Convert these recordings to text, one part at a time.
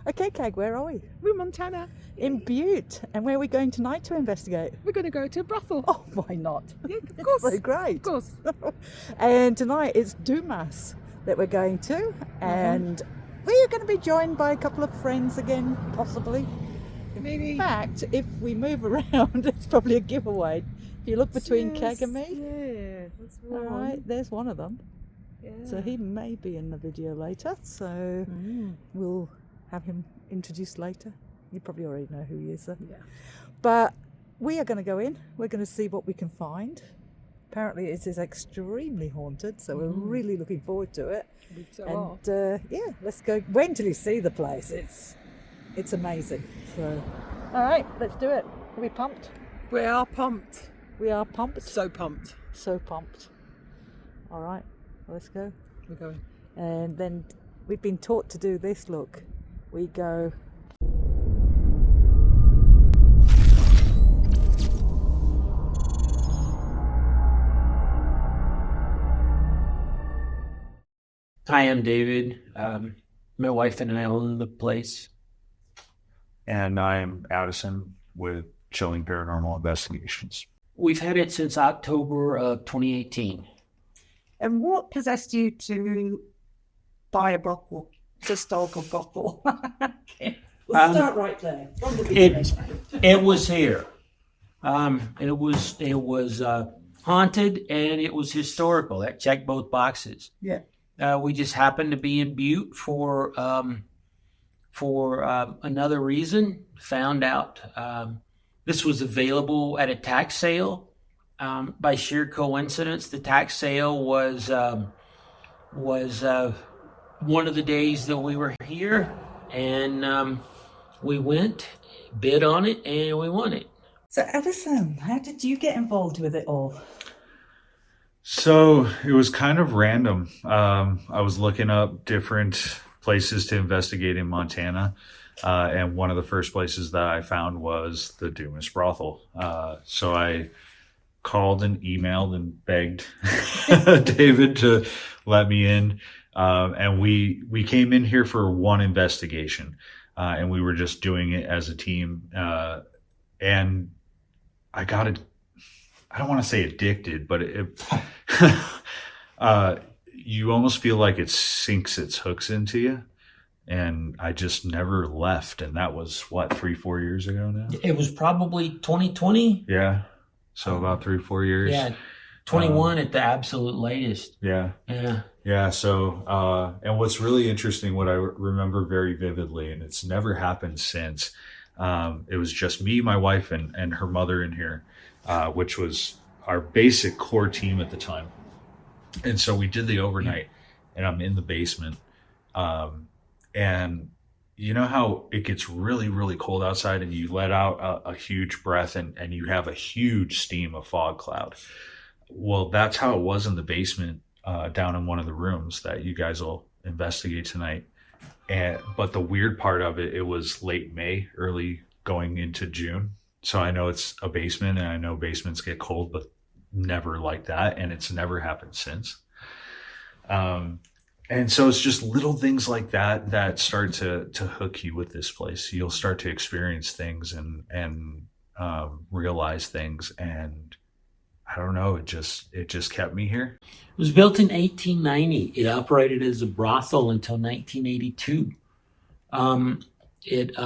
Okay, Kag, where are we? We're in Montana. In Butte. And where are we going tonight to investigate? We're going to go to a brothel. Oh, why not? Yeah, of course. It's so great. Of course. And tonight it's Dumas that we're going to. And we are going to be joined by a couple of friends again, possibly. Maybe. In fact, if we move around, it's probably a giveaway. If you look between Kag and me. Yeah, that's All right, there's one of them. Yeah. So he may be in the video later. So we'll have him introduced later. You probably already know who he is. Yeah. But we are going to go in. We're going to see what we can find. Apparently it is extremely haunted, so we're really looking forward to it. Yeah, let's go. Wait until you see the place. It's amazing. So, all right, let's do it. Are we pumped? We are pumped. We are pumped. So pumped. So pumped. All right, let's go. We're going. And then we've been taught to do this. Look, we go. Hi, I'm David. My wife and I own the place. And I'm Addison with Chilling Paranormal Investigations. We've had it since October of 2018. And what possessed you to buy a brothel, historical brothel? We'll start right there. It was here. It was haunted and it was historical. That checked both boxes. Yeah. We just happened to be in Butte for another reason. Found out this was available at a tax sale. By sheer coincidence, the tax sale was one of the days that we were here, and we went, bid on it, and we won it. So, Addison, how did you get involved with it all? So it was kind of random. I was looking up different places to investigate in Montana. And one of the first places that I found was the Dumas brothel. So I called and emailed and begged David to let me in. And we came in here for one investigation. And we were just doing it as a team. And I got it. I don't want to say addicted, but you almost feel like it sinks its hooks into you. And I just never left. And that was, 3-4 years ago now? It was probably 2020. Yeah. So about 3-4 years. Yeah. 21 at the absolute latest. Yeah. Yeah. Yeah. So, and what's really interesting, what I remember very vividly, and it's never happened since, it was just me, my wife, and her mother in here, which was our basic core team at the time. And so we did the overnight, and I'm in the basement. And you know how it gets really, really cold outside and you let out a huge breath and you have a huge steam of fog cloud. Well, that's how it was in the basement, down in one of the rooms that you guys will investigate tonight. But the weird part of it was late May, early going into June. So I know it's a basement and I know basements get cold, but never like that. And it's never happened since. And so it's just little things like that start to hook you with this place. You'll start to experience things and realize things. And I don't know, it just kept me here. It was built in 1890. It operated as a brothel until 1982. It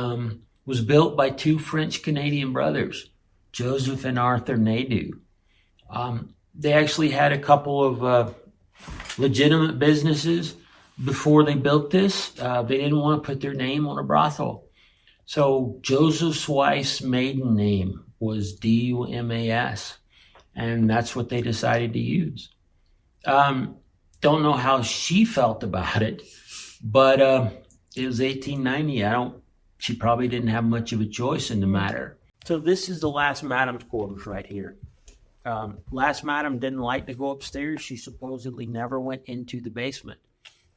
was built by two French-Canadian brothers, Joseph and Arthur Nadeau. They actually had a couple of legitimate businesses before they built this. They didn't want to put their name on a brothel. So Joseph's wife's maiden name was Dumas, and that's what they decided to use. Don't know how she felt about it, but it was 1890. She probably didn't have much of a choice in the matter. So this is the last madam's quarters right here. Last madam didn't like to go upstairs. She supposedly never went into the basement.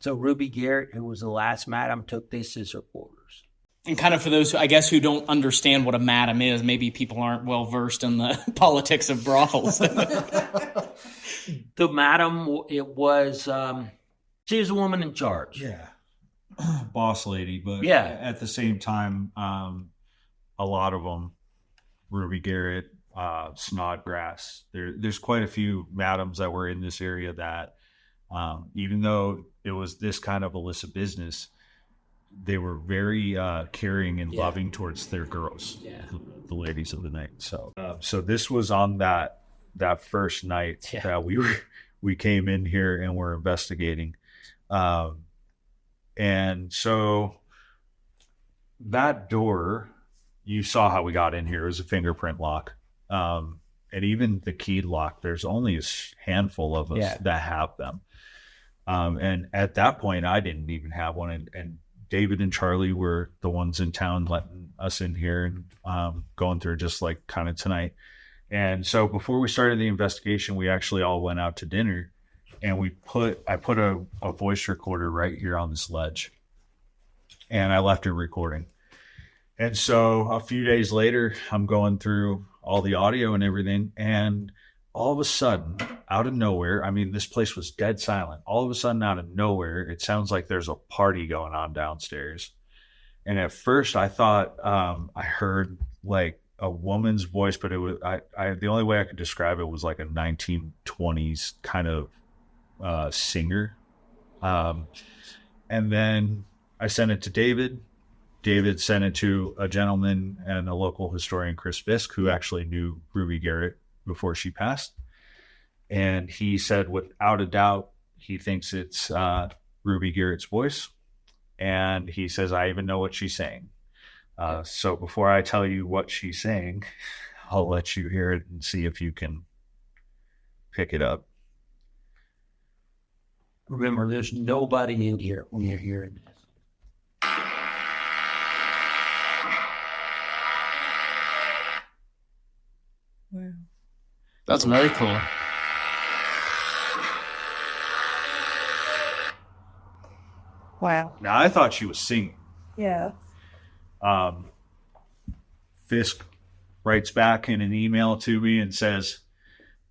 So Ruby Garrett, who was the last madam, took this as her quarters. And kind of for those, who don't understand what a madam is, maybe people aren't well versed in the politics of brothels. The madam, she was a woman in charge. Yeah. boss lady, but Yeah. at the same time, a lot of them, Ruby Garrett, Snodgrass. There's quite a few madams that were in this area that, even though it was this kind of illicit business, they were very caring and loving towards their girls, the ladies of the night. So, so this was on that first night that we came in here and were investigating, and so that door, you saw how we got in here. It was a fingerprint lock, and even the keyed lock. There's only a handful of us that have them, and at that point, I didn't even have one, and David and Charlie were the ones in town letting us in here and going through just like kind of tonight. And so before we started the investigation, we actually all went out to dinner, and I put a voice recorder right here on this ledge, and I left it recording. And so a few days later, I'm going through all the audio and everything, and all of a sudden, out of nowhere, I mean, this place was dead silent. All of a sudden, out of nowhere, it sounds like there's a party going on downstairs. And at first, I thought I heard like a woman's voice, but it was the only way I could describe it was like a 1920s kind of singer. And then I sent it to David. David sent it to a gentleman and a local historian, Chris Fisk, who actually knew Ruby Garrett before she passed. And he said, without a doubt, he thinks it's Ruby Garrett's voice. And he says, I even know what she's saying. So before I tell you what she's saying, I'll let you hear it and see if you can pick it up. Remember, there's nobody in here when you're hearing this. Wow. That's very cool. Wow. Now, I thought she was singing. Yeah. Fisk writes back in an email to me and says,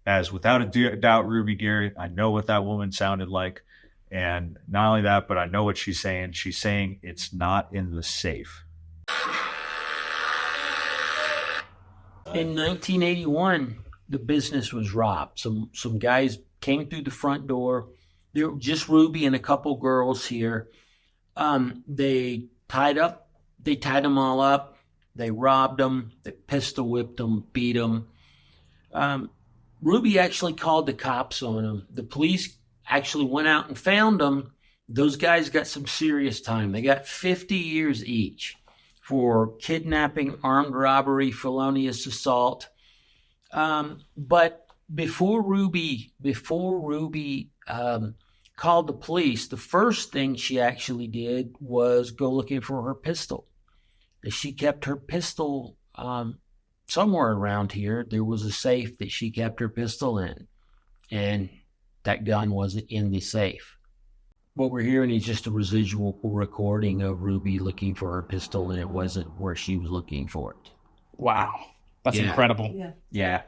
as without a doubt, Ruby Garrett, I know what that woman sounded like. And not only that, but I know what she's saying. She's saying it's not in the safe. In 1981, the business was robbed. Some guys came through the front door. There were just Ruby and a couple girls here. They tied them all up. They robbed them. They pistol whipped them, beat them. Ruby actually called the cops on them. The police actually went out and found them. Those guys got some serious time. They got 50 years each for kidnapping, armed robbery, felonious assault. But before Ruby called the police, the first thing she actually did was go looking for her pistol. She kept her pistol somewhere around here. There was a safe that she kept her pistol in, and that gun wasn't in the safe. What we're hearing is just a residual recording of Ruby looking for her pistol, and it wasn't where she was looking for it. Wow. That's incredible. Yeah.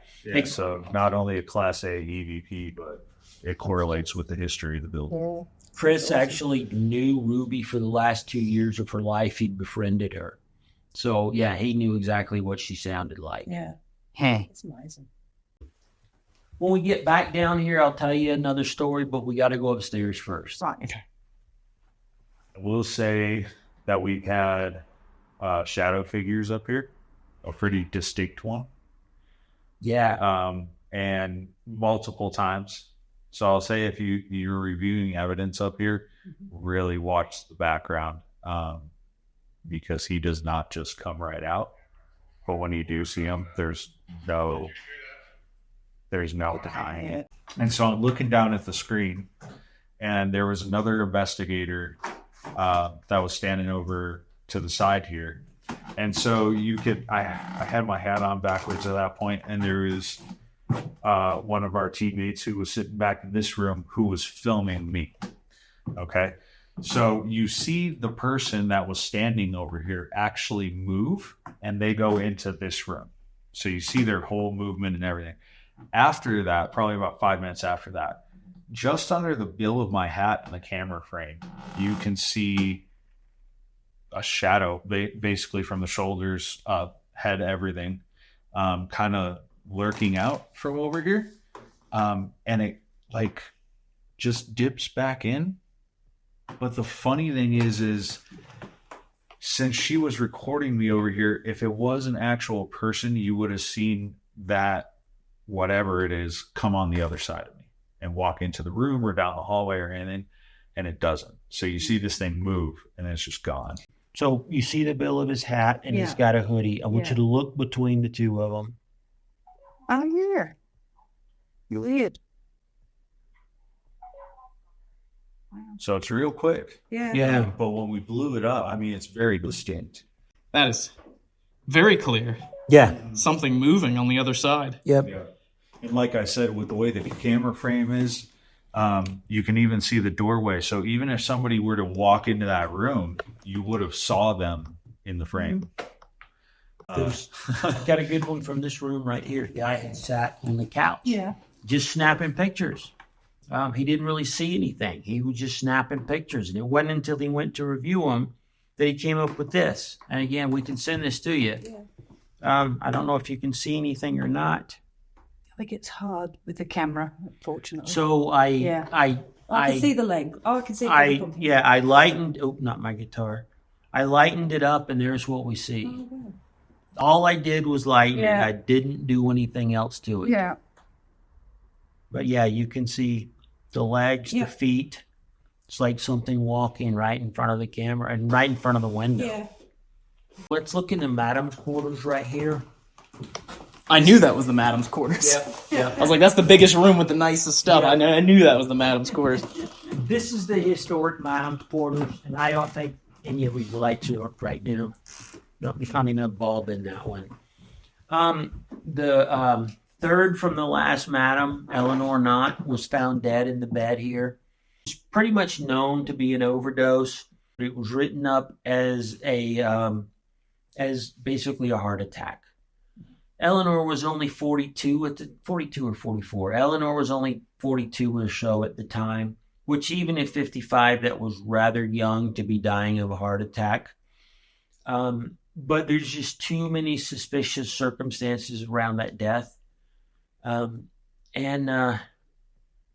So not only a Class A EVP, but it correlates with the history of the building. Chris actually knew Ruby for the last 2 years of her life. He'd befriended her. So, yeah, he knew exactly what she sounded like. Yeah. It's amazing. When we get back down here, I'll tell you another story, but we got to go upstairs first. Right. Okay. We'll say that we had shadow figures up here, a pretty distinct one. Yeah. And multiple times. So I'll say if you're reviewing evidence up here, really watch the background, because he does not just come right out. But when you do see him, there's no denying it. And so I'm looking down at the screen, and there was another investigator that was standing over to the side here. And so I had my hat on backwards at that point, and there was one of our teammates who was sitting back in this room who was filming me. Okay. So you see the person that was standing over here actually move, and they go into this room. So you see their whole movement and everything. After that, probably about 5 minutes after that, just under the bill of my hat in the camera frame, you can see a shadow, basically from the shoulders up, head, everything, kind of lurking out from over here. And it like just dips back in. But the funny thing is since she was recording me over here, if it was an actual person, you would have seen that whatever it is come on the other side of me and walk into the room or down the hallway or anything, and it doesn't. So you see this thing move and then it's just gone. So you see the bill of his hat, and he's got a hoodie. I want you to look between the two of them. Oh, yeah. Weird. So it's real quick. Yeah. But when we blew it up, I mean, it's very distinct. That is very clear. Yeah. Something moving on the other side. Yep. Yeah. And like I said, with the way the camera frame is, you can even see the doorway. So even if somebody were to walk into that room, you would have saw them in the frame. Got a good one from this room right here. The guy had sat on the couch. Yeah. Just snapping pictures. He didn't really see anything. He was just snapping pictures. And it wasn't until he went to review them that he came up with this. And again, we can send this to you. Yeah. I don't know if you can see anything or not. I think it's hard with the camera, unfortunately. So I can see the leg. Oh, I can see it. I lightened, not my guitar. I lightened it up, and there's what we see. Oh, wow. All I did was lighten it. I didn't do anything else to it. Yeah. But yeah, you can see the legs, the feet. It's like something walking right in front of the camera and right in front of the window. Yeah. Let's look in the madam's quarters right here. I knew that was the madam's quarters. Yeah. I was like, that's the biggest room with the nicest stuff. Yeah. I knew that was the madam's quarters. This is the historic madam's quarters, and I don't think any of these lights are up right now. Don't be finding a bulb in that one. The third from the last madam, Eleanor Knott, was found dead in the bed here. It's pretty much known to be an overdose. It was written up as basically a heart attack. Eleanor was only 42 or 44. Eleanor was only 42 or so at the time, which even at 55, that was rather young to be dying of a heart attack. But there's just too many suspicious circumstances around that death. And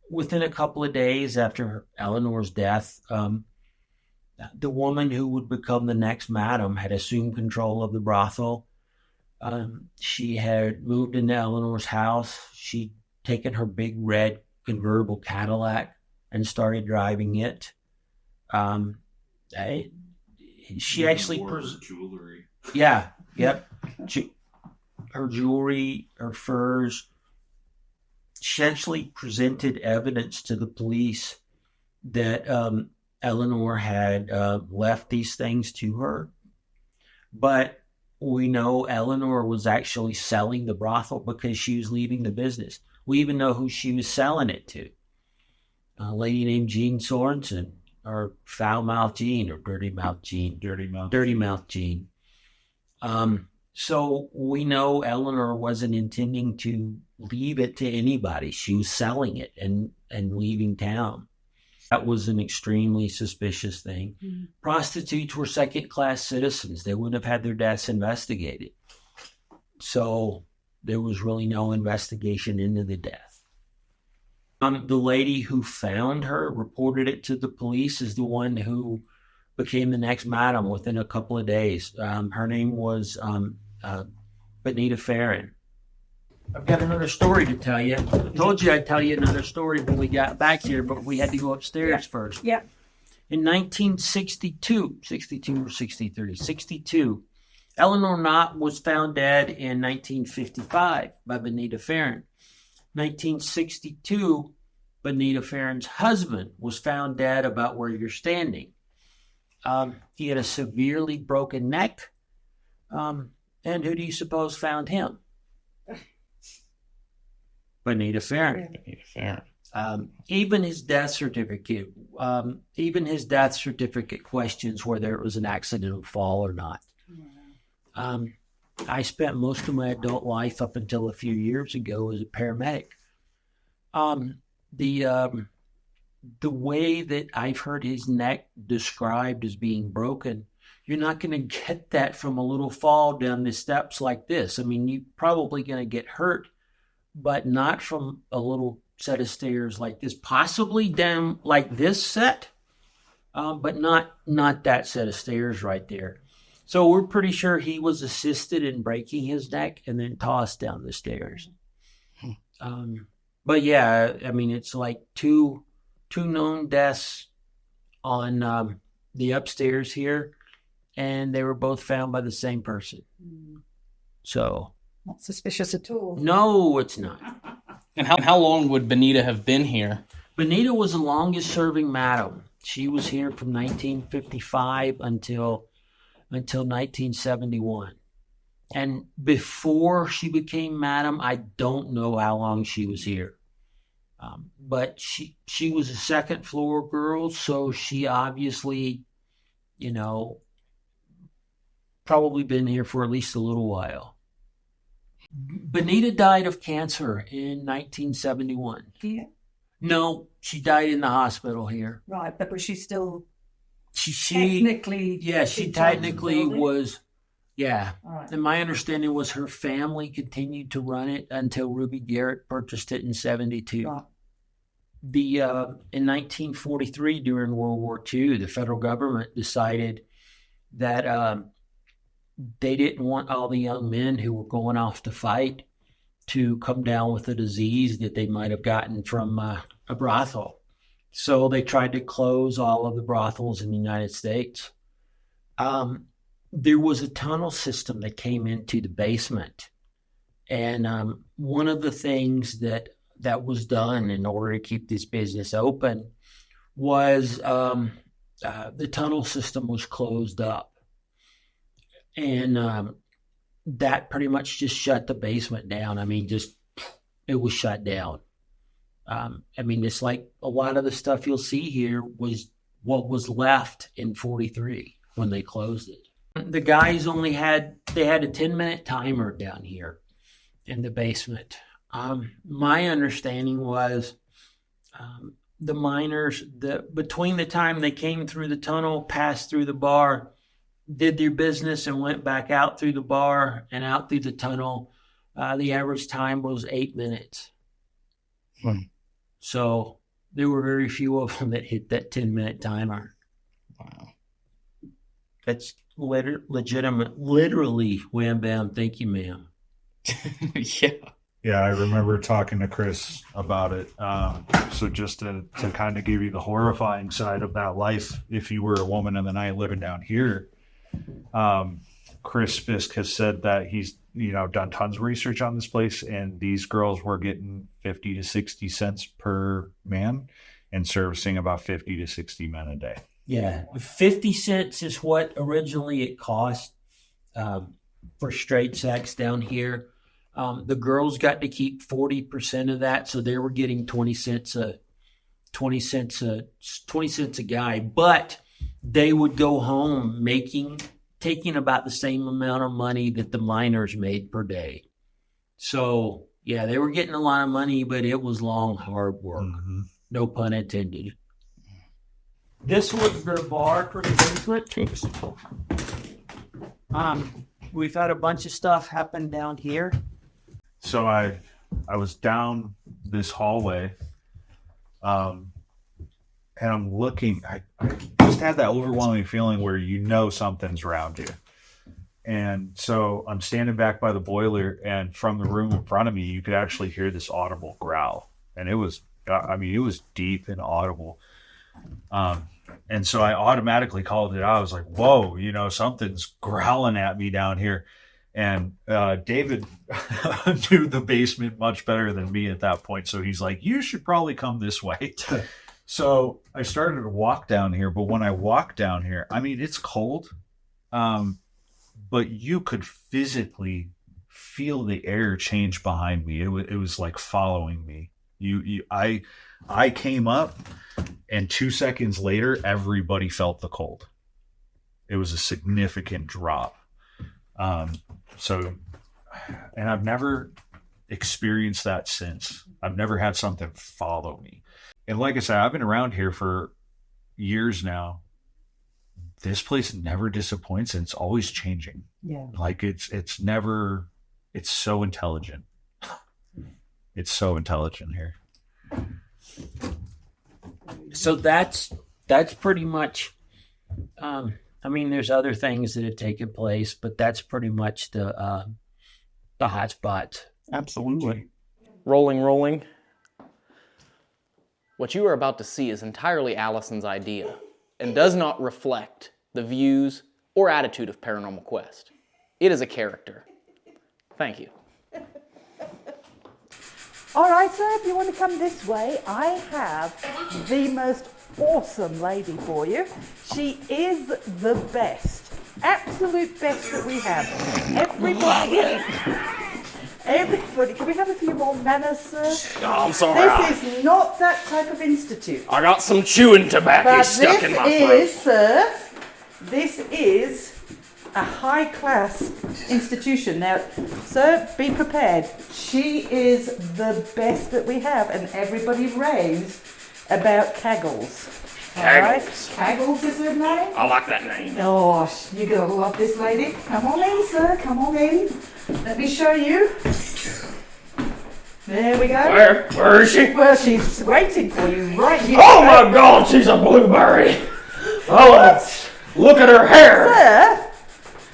within a couple of days after Eleanor's death, the woman who would become the next madam had assumed control of the brothel. She had moved into Eleanor's house. She'd taken her big red convertible Cadillac and started driving it. She actually her jewelry. Yeah, yep. Her jewelry, her furs. She actually presented evidence to the police that Eleanor had left these things to her. But we know Eleanor was actually selling the brothel because she was leaving the business. We even know who she was selling it to. A lady named Jean Sorensen, or Foul Mouth Jean, or Dirty Mouth Jean. Dirty Mouth Jean. So we know Eleanor wasn't intending to leave it to anybody. She was selling it and leaving town. That was an extremely suspicious thing. Mm-hmm. Prostitutes were second-class citizens. They wouldn't have had their deaths investigated. So there was really no investigation into the death. The lady who found her reported it to the police as the one who became the next madam within a couple of days. Her name was Benita Farron. I've got another story to tell you. I told you I'd tell you another story when we got back here, but we had to go upstairs first. Yeah. In 1962, or 62, Eleanor Knott was found dead in 1955 by Benita Farron. 1962, Benita Farron's husband was found dead about where you're standing. He had a severely broken neck. And who do you suppose found him? Benita Farron. Even his death certificate questions whether it was an accidental fall or not. I spent most of my adult life up until a few years ago as a paramedic. The way that I've heard his neck described as being broken you're not going to get that from a little fall down the steps like this. I mean, you're probably going to get hurt, but not from a little set of stairs like this. Possibly down like this set, but not that set of stairs right there. So we're pretty sure he was assisted in breaking his neck and then tossed down the stairs. But yeah, I mean, it's like two known deaths on the upstairs here, and they were both found by the same person. So Not suspicious at all. no, it's not. And how long would Benita have been here? Benita was the longest serving madam. She was here from 1955 until 1971. And before she became madam, I don't know how long she was here. But she was a second floor girl, so she obviously, probably been here for at least a little while. Benita died of cancer in 1971. Yeah. No, she died in the hospital here. Right, but was she still She technically? yeah, she in charge of the technically building? was. Yeah. All right. And my understanding was her family continued to run it until Ruby Garrett purchased it in 72. Right. In 1943, during World War II, the federal government decided that they didn't want all the young men who were going off to fight to come down with a disease that they might have gotten from a brothel. So they tried to close all of the brothels in the United States. There was a tunnel system that came into the basement. And one of the things that was done in order to keep this business open was the tunnel system was closed up. And that pretty much just shut the basement down. I mean, it was shut down. I mean, it's like a lot of the stuff you'll see here was what was left in 43 when they closed it. The guys they had a 10-minute timer down here in the basement. My understanding was the miners, between the time they came through the tunnel, passed through the bar, did their business and went back out through the bar and out through the tunnel, the average time was 8 minutes. So there were very few of them that hit that 10-minute timer. Wow. That's legitimate, literally, wham bam, thank you, ma'am. Yeah. Yeah, I remember talking to Chris about it. So just to kind of give you the horrifying side of that life, if you were a woman in the night living down here, Chris Fisk has said that he's done tons of research on this place, and these girls were getting 50 to 60 cents per man and servicing about 50 to 60 men a day. Yeah, 50 cents is what originally it cost for straight sex down here. The girls got to keep 40% of that, so they were getting 20 cents a guy. But they would go home taking about the same amount of money that the miners made per day. So yeah, they were getting a lot of money, but it was long, hard work. Mm-hmm. No pun intended. This was the bar for the basement. We've had a bunch of stuff happen down here. So I was down this hallway, and I'm looking. I just had that overwhelming feeling where something's around you. And so I'm standing back by the boiler, and from the room in front of me, you could actually hear this audible growl. And it was deep and audible. And so I automatically called it out. I was like, whoa, something's growling at me down here. And David knew the basement much better than me at that point. So he's like, you should probably come this way. So I started to walk down here. But when I walked down here, I mean, it's cold. But you could physically feel the air change behind me. It was like following me. I came up, and 2 seconds later, everybody felt the cold. It was a significant drop. And I've never experienced that since. I've never had something follow me. And like I said, I've been around here for years now. this place never disappoints, and it's always changing. Yeah. Like it's never, it's so intelligent. It's so intelligent here. So that's pretty much. I mean, there's other things that have taken place, but that's pretty much the hot spot. Absolutely. Rolling. What you are about to see is entirely Allison's idea and does not reflect the views or attitude of Paranormal Quest. It is a character. Thank you. All right, sir, if you want to come this way, I have the most awesome lady for you. She is the best, absolute best that we have. Everybody, can we have a few more manners, sir? Oh, I'm sorry. This is not that type of institute. I got some chewing tobacco But stuck in my this throat. is, sir, this is a high-class institution. Now, sir, be prepared. She is the best that we have, and everybody raves about Caggles. All right? Caggles is her name? I like that name. Oh, you're going to love this lady. Come on in, sir. Come on in. Let me show you. There we go. Where is she? Well, she's waiting for you right here. Oh my God, she's a blueberry. Oh, look at her hair. Sir,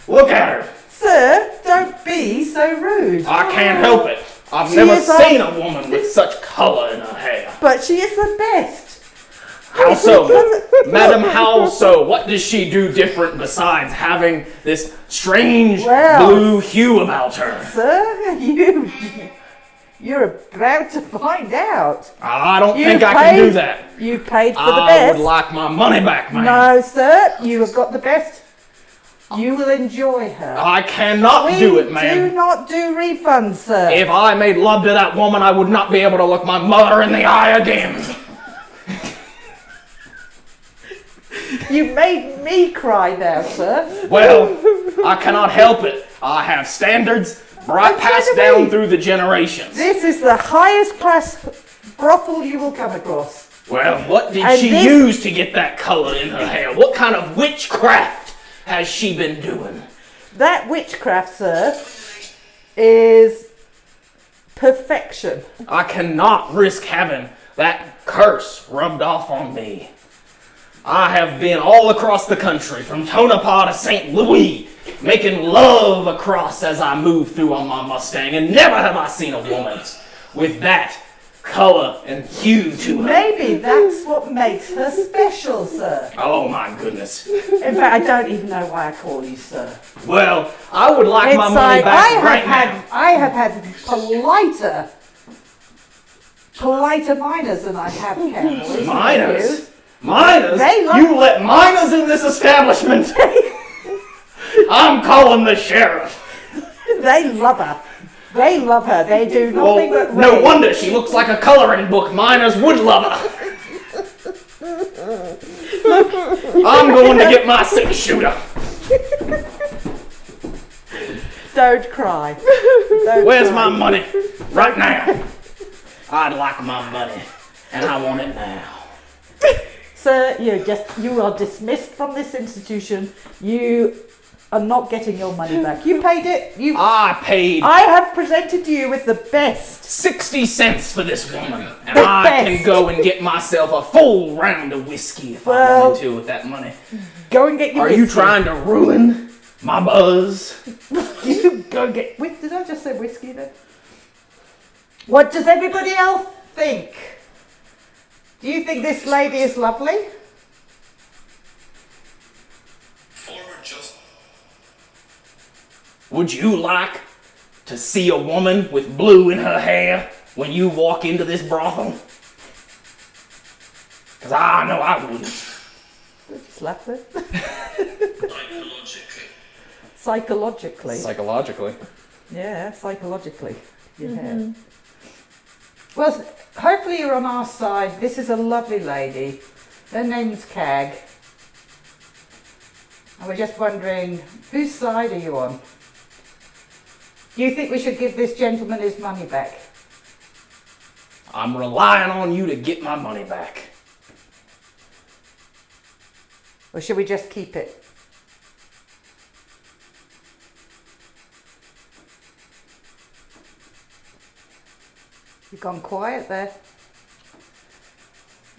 Look at her. sir, don't be so rude. I can't help it. I've She never is seen a woman with such color in her hair. But she is the best. How so? Madam, how so? What does she do different besides having this strange Well, blue hue about her? Sir, you're about to find out. I don't You think I can do paid- that. You paid for the I best. would like my money back, man. No, sir, you have got the best. You will enjoy her. I cannot We do it, man. do not do refunds, sir. If I made love to that woman, I would not be able to look my mother in the eye again. You made me cry now, sir. Well, I cannot help it. I have standards passed down through the generations. This is the highest class brothel you will come across. Well, what did And she this- use to get that color in her hair? What kind of witchcraft has she been doing? That witchcraft, sir, is perfection. I cannot risk having that curse rubbed off on me. I have been all across the country, from Tonopah to St. Louis, making love across as I move through on my Mustang, and never have I seen a woman with that color and hue to her. Maybe that's what makes her special, sir. Oh my goodness. In fact, I don't even know why I call you sir. Well, I would like my money back right now. I have had politer miners than I have cowboys. Minors? Minors? They love- You let minors in this establishment? I'm calling the sheriff. They love her. They love her. They do nothing but No rave. wonder she looks like a coloring book. Minors would love her. I'm going to get my 6-shooter. Don't cry. Don't Where's cry. my money? Right now. I'd like my money, and I want it now. Sir, you are dismissed from this institution. You are not getting your money back. You paid it. I paid I have presented you with the best. 60 cents for this woman, and The I best. can go and get myself a full round of whiskey if I Well- wanted to with that money. Go and get your Are you whiskey. trying to ruin my buzz? You go and get... Did I just say whiskey then? What does everybody else think? Do you think this lady is lovely? Would you like to see a woman with blue in her hair when you walk into this brothel? Because I know I wouldn't. Just laugh there. Psychologically. Psychologically. Yeah, psychologically. Yeah. Well, hopefully you're on our side. This is a lovely lady. Her name's Cag. And we're just wondering, whose side are you on? Do you think we should give this gentleman his money back? I'm relying on you to get my money back. Or should we just keep it? You've gone quiet there.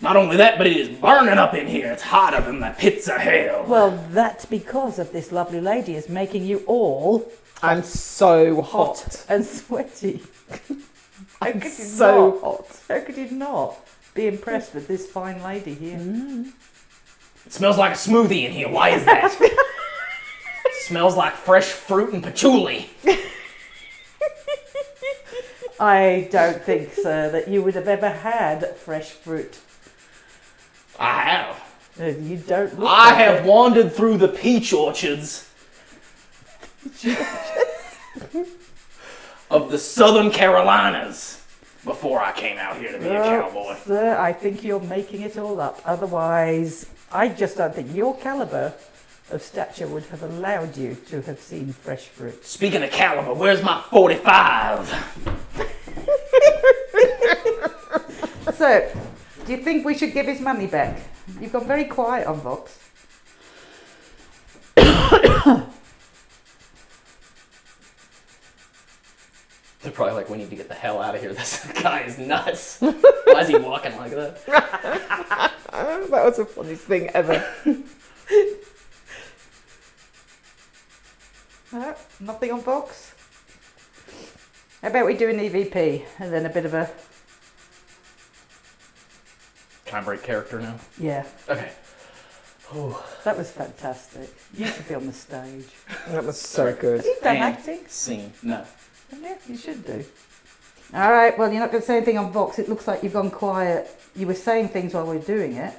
Not only that, but it is burning up in here. It's hotter than the pits of hell. Well, that's because of this lovely lady is making you all I'm so hot. and sweaty. How could you So not? hot. How could you not be impressed with this fine lady here? It smells like a smoothie in here. Why is that? Smells like fresh fruit and patchouli. I don't think, sir, that you would have ever had fresh fruit. I have. You don't look I like have it. wandered through the peach orchards of the Southern Carolinas before I came out here to be a cowboy. Sir, I think you're making it all up. Otherwise, I just don't think your caliber of stature would have allowed you to have seen fresh fruit. Speaking of caliber, where's my 45? So, do you think we should give his money back? You've gone very quiet on Vox. They're probably like, we need to get the hell out of here. This guy is nuts. Why is he walking like that? That was the funniest thing ever. No, nothing on Vox? How about we do an EVP and then a bit of a... Can I break character now? Yeah, Okay. that was fantastic. You should be on the stage. That was so good. Have you done And acting? Scene. No. Yeah, you should do. All right, well, you're not going to say anything on Vox. It looks like you've gone quiet. You were saying things while we were doing it.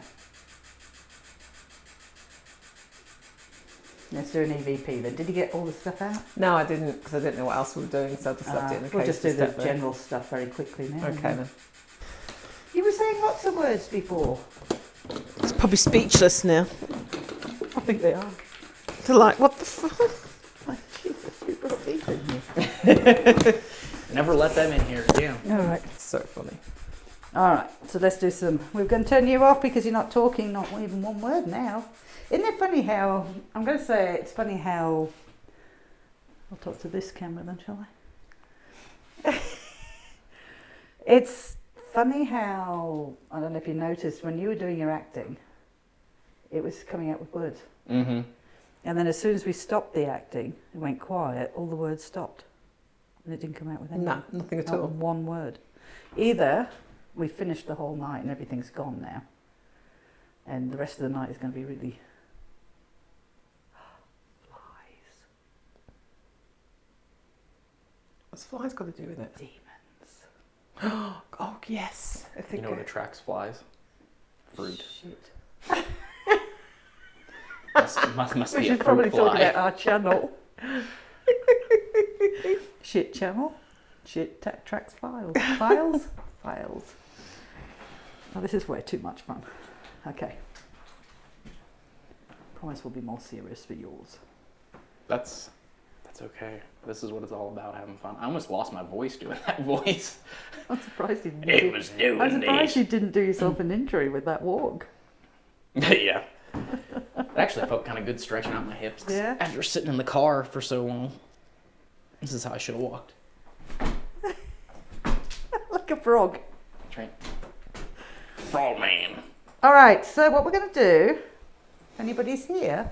Let's do an EVP then. Did you get all the stuff out? No, I didn't, because I didn't know what else we were doing, so I just left it in the case. We'll just do to the step there. general stuff very quickly now. Okay then. You were saying lots of words before. It's probably speechless now. I think they are. They're like, what the fuck? Like, Jesus, you brought these in here. Never let them in here again. All right. It's so funny. All right, so let's do some. We're going to turn you off because you're not talking, not even one word now. Isn't it funny how, I'm going to say it's funny how, I'll talk to this camera then, shall I? It's funny how, I don't know if you noticed, when you were doing your acting, it was coming out with words. Mm-hmm. And then as soon as we stopped the acting, it went quiet, all the words stopped. And it didn't come out with anything. No, nothing at Not all. one word. Either we finished the whole night and everything's gone now, and the rest of the night is going to be really... Flies. What's flies got to do with it? Demons. Oh, yes. I You think know what attracts flies? Fruit. Shit. Must We be a should fruit probably talk fly. about our channel. Shit channel. Shit tracks files. Files? Files. Oh, this is way too much fun. Okay. Promise we'll be more serious for yours. That's okay. This is what it's all about, having fun. I almost lost my voice doing that voice. I'm surprised you didn't It was doing I'm surprised this. you didn't do yourself an injury with that walk. Yeah. Actually, I felt kind of good stretching out my hips. Yeah? After sitting in the car for so long. This is how I should have walked. Like a frog. That's right. Frog man. All right, so what we're going to do, if anybody's here,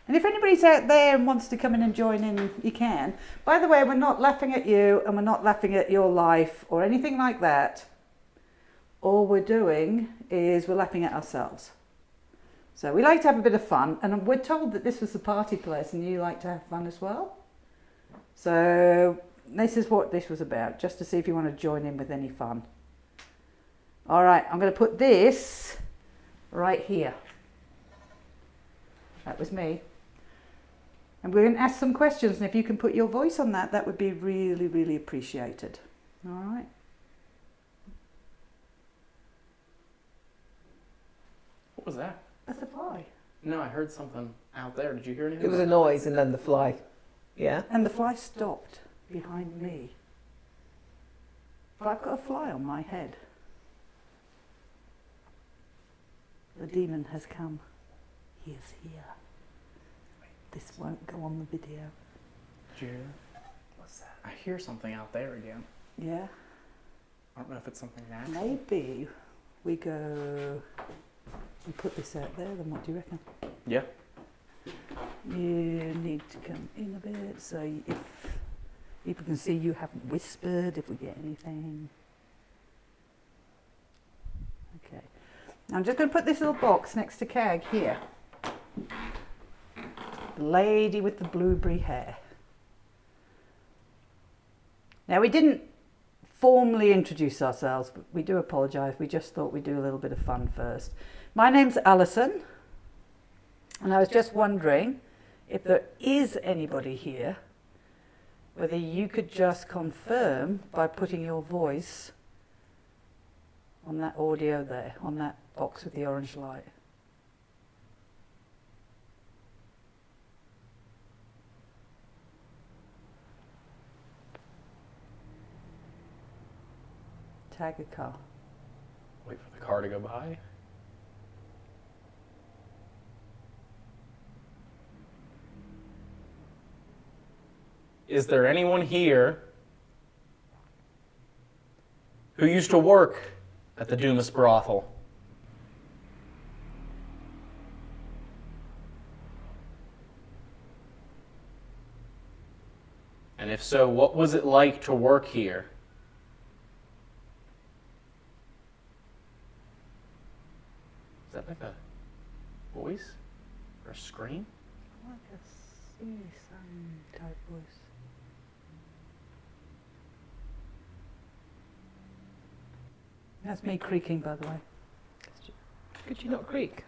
and if anybody's out there and wants to come in and join in, you can. By the way, we're not laughing at you and we're not laughing at your life or anything like that. All we're doing is we're laughing at ourselves. So we like to have a bit of fun, and we're told that this was the party place and you like to have fun as well. So this is what this was about, just to see if you want to join in with any fun. All right, I'm going to put this right here. That was me. And we're going to ask some questions, and if you can put your voice on that, that would be really, really appreciated. All right. What was that? That's a fly. No, I heard something out there. Did you hear anything? It was a noise and then the fly. Yeah? And the fly stopped behind me. But I've got a fly on my head. The demon has come. He is here. This won't go on the video. Did you hear that? What's that? I hear something out there again. Yeah, I don't know if it's something natural. maybe we go and put this out there, then what do you reckon? Yeah. You need to come in a bit so if people can see you haven't whispered, if we get anything. Okay. I'm just going to put this little box next to Kag here. The lady with the blueberry hair. Now, we didn't formally introduce ourselves, but we do apologise. We just thought we'd do a little bit of fun first. My name's Alison, and I was just wondering if there is anybody here, whether you could just confirm by putting your voice on that audio there, on that box with the orange light. Tag a car. Wait for the car to go by. Is there anyone here who used to work at the Dumas brothel? And if so, what was it like to work here? Is that like a voice or a scream? Like a sing-song type voice. That's me creaking, by the way. Could you not creak?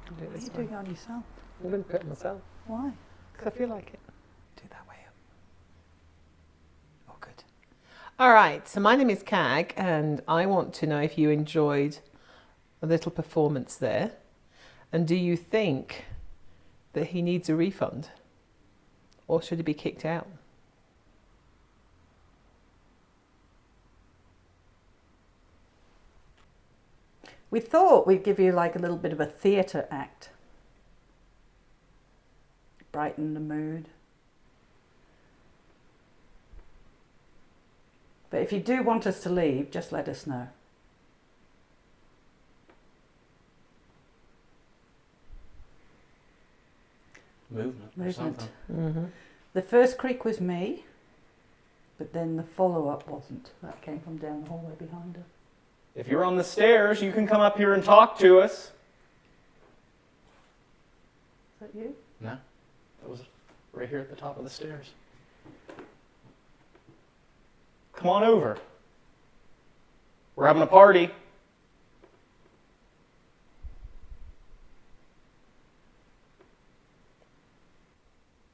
I'll do it What are this you way. doing on yourself? I'm going to put it myself Why? because I feel like it. Do that way up. Oh, good. All right, so my name is Kag, and I want to know if you enjoyed a little performance there, and do you think that he needs a refund, or should he be kicked out? We thought we'd give you like a little bit of a theatre act. Brighten the mood. But if you do want us to leave, just let us know. Movement or Movement. something. Mm-hmm. The first creak was me, but then the follow-up wasn't. That came from down the hallway behind her. If you're on the stairs, you can come up here and talk to us. Is that you? No, that was right here at the top of the stairs. Come on over. We're having a party.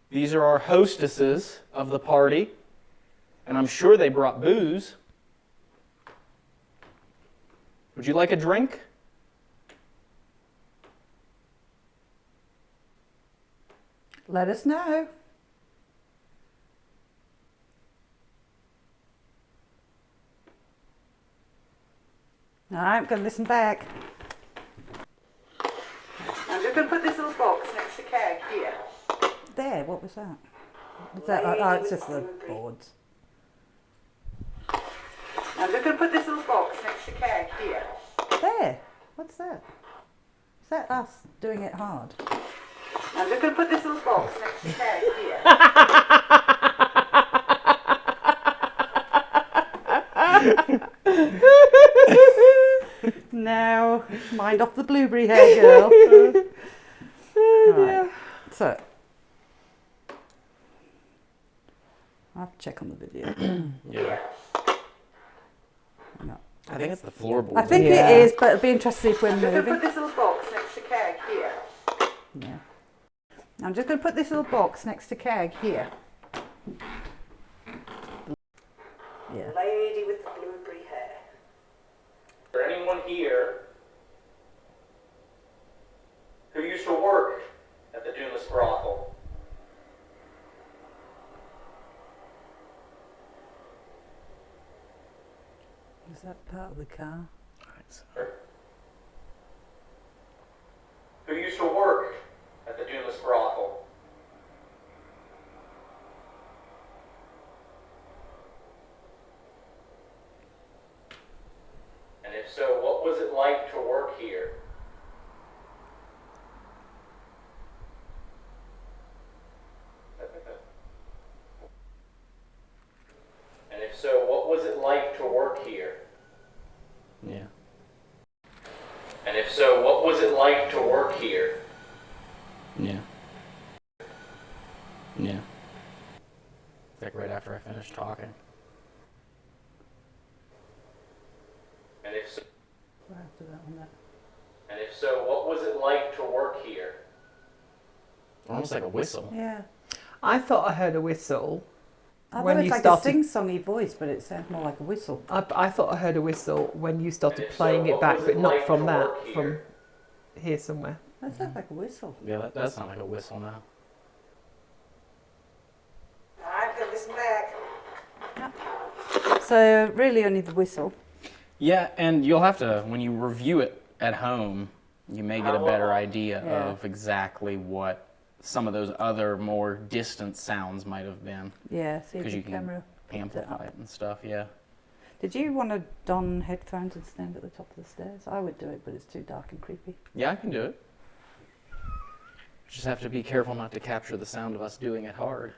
These are our hostesses of the party, and I'm sure they brought booze. Would you like a drink? Let us know. All right, I'm going to listen back. I'm just going to put this little box next to Kag here. There, what was that? Was that? Oh, it's just the boards. I'm just going to put this little box next to Kag here. There, what's that? Is that us doing it hard? I'm just going to put this little box next to Kag here. Now, mind off the blueberry hair girl. Right. So, I'll have to check on the video. Yeah. No. I think it's the floorboard. I think Yeah. it is, but it'll be interesting if we're moving. Put this little box next to Kag here. Yeah. I'm just going to put this little box next to Kag here. Yeah. Lady with the blueberry hair. Is there anyone here who used to work at the Dumas brothel? Is that part of the car? Who used to work at the Dumas brothel? here? And if so, what was it like to work here? Yeah. And if so, what was it like to work here? Yeah. Yeah. Like right after I finished talking. And if so, what was it like to work here? Almost like a whistle. Yeah. I thought I heard a whistle. I When thought it was you like started- a sing-songy voice, but it sounds more like a whistle. I thought I heard a whistle when you started And if so, playing it what back, was but it not like from to that, work from here? here somewhere. That sounds like a whistle. Yeah, that does sound like a whistle now. I'm going to listen back. So really only the whistle. Yeah, and you'll have to, when you review it at home, you may get a better idea Yeah. of exactly what some of those other more distant sounds might have been. Yeah, see if Because the you can camera... amplify it and stuff, yeah. Did you want to don headphones and stand at the top of the stairs? I would do it, but it's too dark and creepy. Yeah, I can do it. Just have to be careful not to capture the sound of us doing it hard.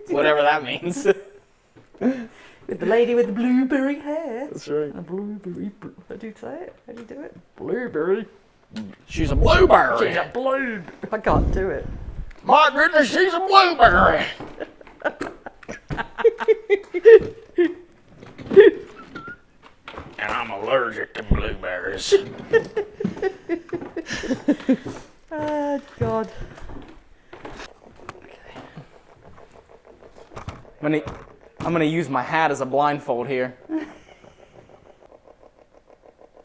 Whatever that means. With the lady with the blueberry hair. That's right. A blueberry... How do you say it? How do you do it? Blueberry. She's a blueberry. She's a blue... I can't do it. My goodness, she's a blueberry. And I'm allergic to blueberries. Oh, God. I'm gonna use my hat as a blindfold here.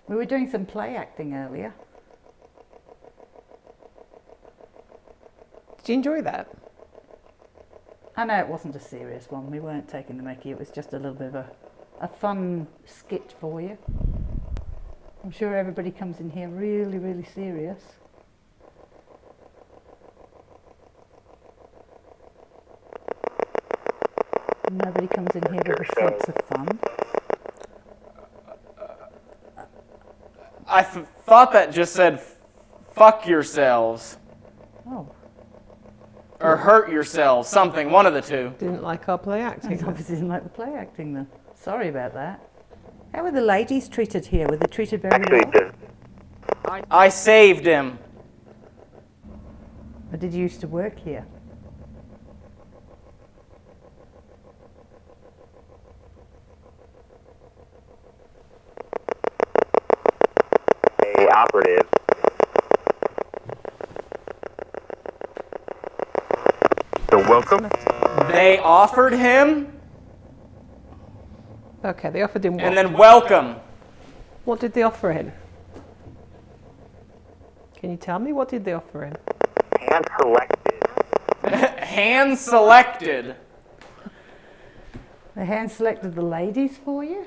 We were doing some play acting earlier. Did you enjoy that? I know it wasn't a serious one. We weren't taking the mickey. It was just a little bit of a fun skit for you. I'm sure everybody comes in here really, really serious. Nobody comes in here with a sense of fun. I thought that just said, fuck yourselves. Oh, Or hurt yourselves, something, one of the two. Didn't like our play acting. I obviously didn't like the play acting then. Sorry about that. How were the ladies treated here? Were they treated very well? I saved him. Or did you used to work here? Operative. So welcome. They offered him, Okay, they offered him what? and then welcome. What did they offer him? Can you tell me what did they offer him? Hand selected. Hand selected. They hand selected the ladies for you?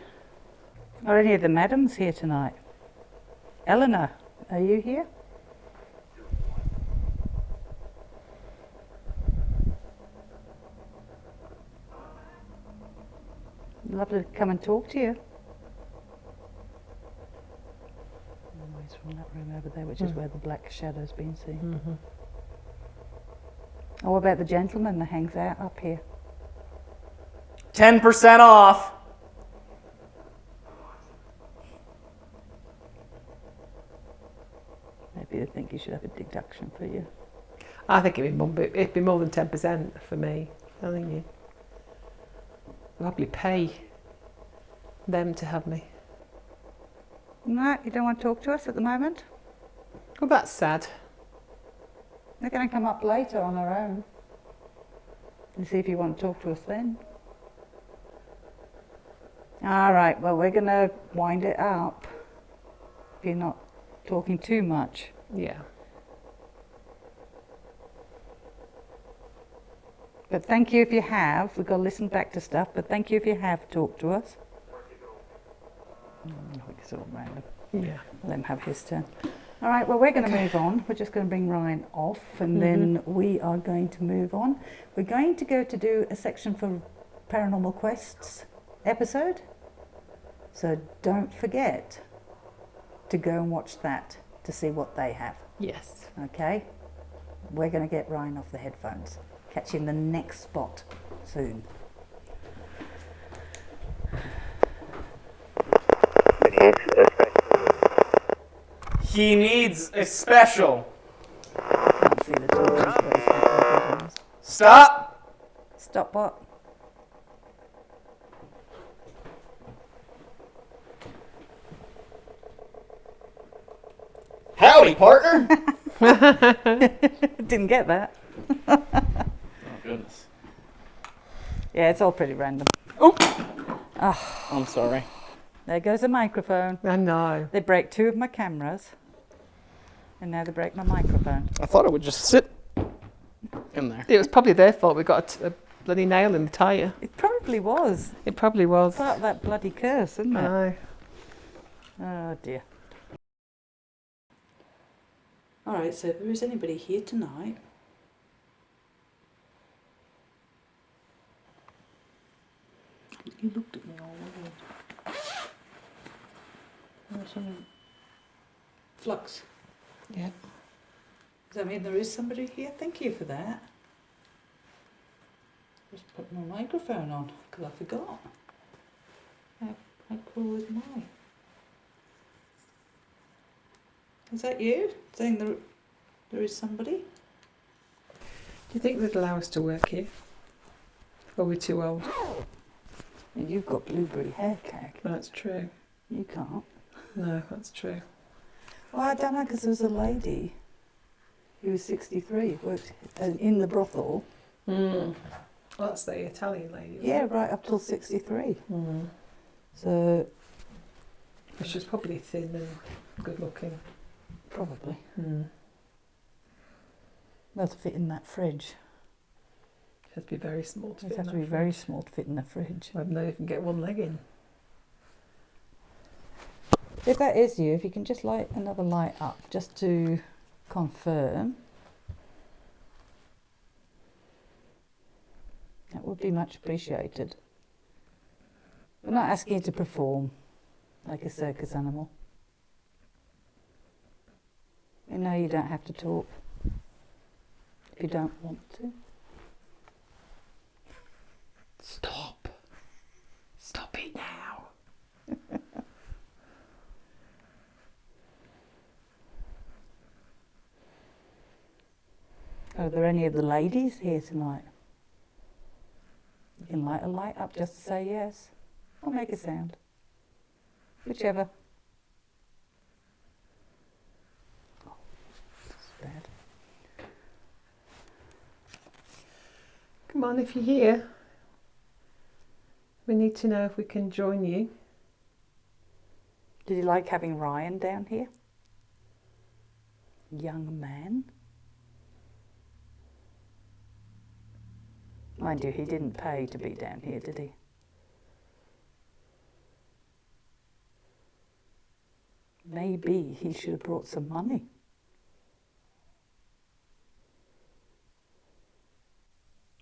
Are any of the madams here tonight? Eleanor, are you here? Lovely to come and talk to you. Noise from that room over there, which is where the black shadow's been seen. Oh, what about the gentleman that hangs out up here? 10% off. Maybe they think you should have a deduction for you. I think it'd be more than 10% for me. Telling you. I'll probably pay them to have me. No, you don't want to talk to us at the moment? Well, that's sad. They're going to come up later on their own. And see if you want to talk to us then. All right, well, we're going to wind it up. If you're not talking too much. Yeah. But thank you if you have. We've got to listen back to stuff, but thank you if you have talked to us. I think it's all random. Yeah. Let him have his turn. All right, well, we're going to move on. We're just going to bring Ryan off, and then we are going to move on. We're going to go to do a section for Paranormal Quest's episode. So don't forget. to go and watch that to see what they have. Yes. Okay? We're going to get Ryan off the headphones. Catch you in the next spot soon. He needs a special. Can't see the torch. Stop! Stop what? Howdy, partner. Didn't get that. Oh, goodness. Yeah, it's all pretty random. I'm sorry. There goes a microphone. I know. They break 2 of my cameras, and now they break my microphone. I thought it would just sit in there. It was probably their fault. We got a bloody nail in the tyre. It probably was. It probably was. Part of that bloody curse, isn't I it? know. Oh dear. Alright, so if there is anybody here tonight, you looked at me all weird. There's some flux. Yeah. Does that mean there is somebody here? Thank you for that. Just put my microphone on because I forgot. How cool is mine? Is that you saying there is somebody? Do you think they'd allow us to work here? Or are we too old? And you've got blueberry hair, Cag. That's true. You can't. No, that's true. Well, I don't know, because there was a lady who was 63, worked in the brothel. Well, that's the Italian lady. Isn't Yeah, it? right up till 63. So, She's probably thin and good looking. probably. Well, to fit in that fridge. She has to be very small to It fit has in to be that very fridge. small to fit in the fridge. I don't know if you can get one leg in. If that is you, if you can just light another light up, just to confirm. That would be much appreciated. We're not asking you to perform like a circus animal. You know you don't have to talk if you don't want to. Stop. Stop it now. Are there any of the ladies here tonight? You can light a light up just to say yes, or make a sound. Whichever. Oh, that's bad. Come on, if you're here. We need to know if we can join you. Did you like having Ryan down here? Young man. Mind you, he didn't pay to be down here, did he? Maybe he should have brought some money.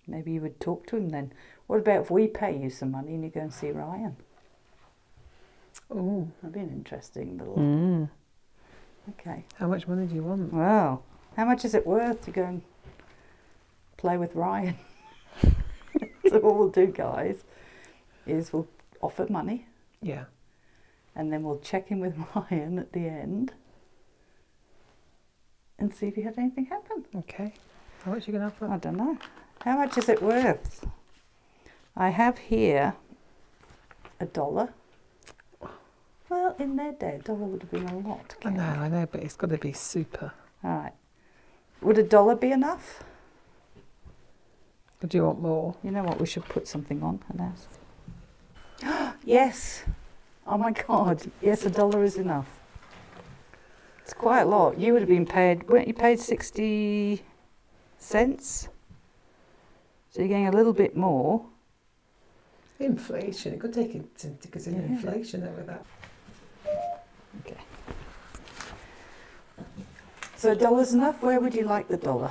Maybe you would talk to him then. What about if we pay you some money and you go and see Ryan? Oh. That'd be an interesting little... Okay. How much money do you want? Well, how much is it worth to go and play with Ryan? So what we'll do, guys, is we'll offer money Yeah. and then we'll check in with Ryan at the end and see if he had anything happen. Okay. How much are you going to offer? I don't know. How much is it worth? I have here $1. Well, in their day, $1 would have been a lot. I know, but it's got to be super. All right. Would $1 be enough? Or do you want more? You know what? We should put something on and ask. Yes. Oh my God. Yes, $1 is enough. It's quite a lot. You would have been paid, weren't you paid 60 cents? So you're getting a little bit more. Inflation. It could take into consideration Yeah. inflation over that. Okay. So $1's enough? Where would you like the $1?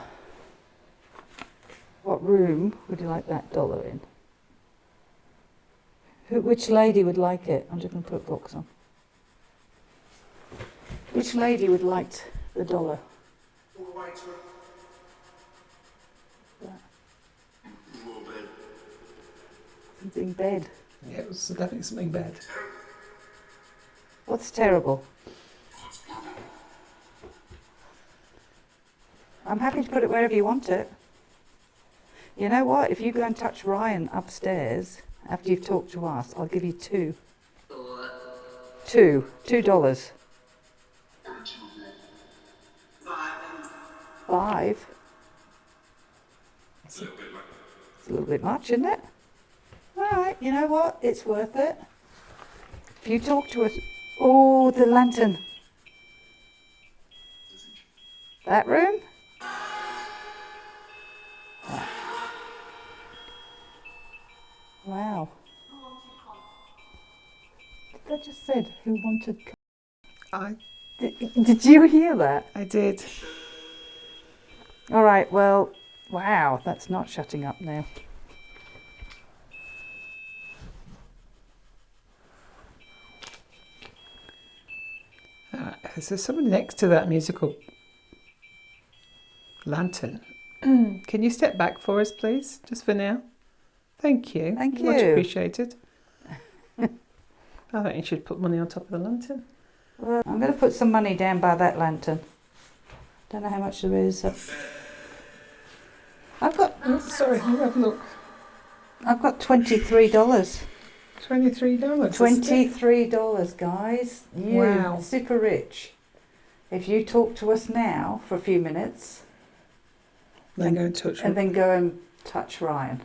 What room would you like that $1 in? Which lady would like it? I'm just going to put books on. Which lady would like the $1? Something bed. Yeah, it was definitely something bad. What's terrible? I'm happy to put it wherever you want it. You know what? If you go and touch Ryan upstairs after you've talked to us, I'll give you $2. $2. 5? It's a little bit much, isn't it? Alright, you know what? It's worth it. If you talk to us... Oh, the lantern. That room? Wow. That just said who wanted... Did you hear that? I did. Alright, well, wow, that's not shutting up now. So someone next to that musical lantern. Can you step back for us, please, just for now? Thank you. Thank Much you. appreciated. I think you should put money on top of the lantern. Well, I'm going to put some money down by that lantern. Don't know how much there is. I've got... Oh, sorry, I'll have a look. I've got $23. $23. $23, guys. You, Wow. super rich. If you talk to us now for a few minutes, Then go and touch and then go and touch Ryan.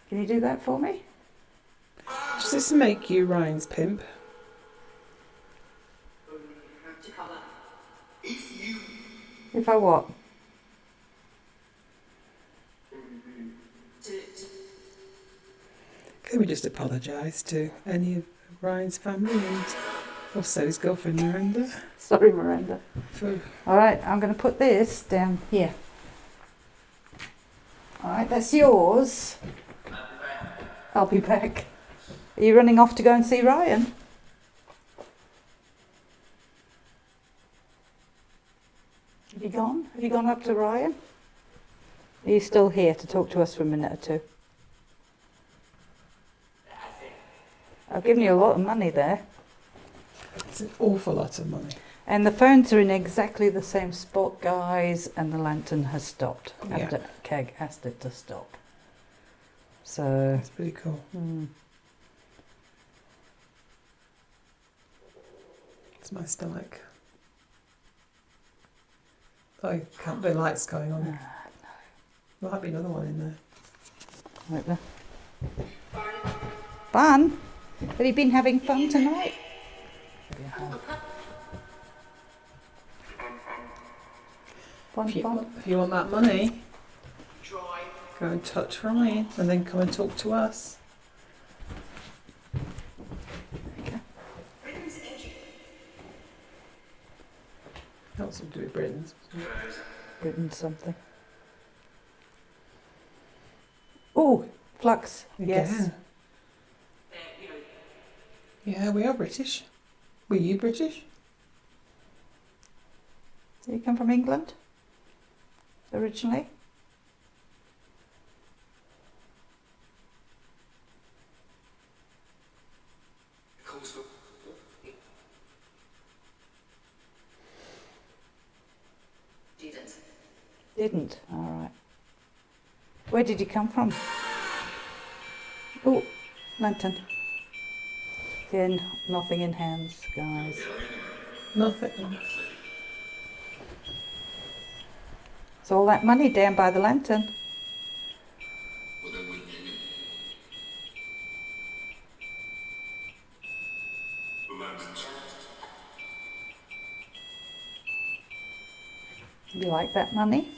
Can you do that for me? Does this make you Ryan's pimp? If I what? Can we just apologise to any of Ryan's family and also his girlfriend Miranda? Sorry, Miranda. For All right, I'm going to put this down here. All right, that's yours. I'll be back. Are you running off to go and see Ryan? Have you gone? Have you gone up to Ryan? Are you still here to talk to us for a minute or two? I've given you a lot of money there. it's an awful lot of money. And the phones are in exactly the same spot, guys, and the lantern has stopped after Keg asked it to stop. So, That's pretty cool. It's my stomach. Oh, can't be lights going on. There might be another one in there. right there. Fun? Have you been having fun tonight? Fun, fun. If you want that money, go and touch Ryan and then come and talk to us. That's something to do with Britain's. Written something. Oh, flux. Yes. Again. Yeah, we are British. Were you British? Did you come from England originally? Didn't. All right. Where did you come from? Oh, lantern. Again, nothing in hands, guys. Nothing. It's all that money down by the lantern. You like that money?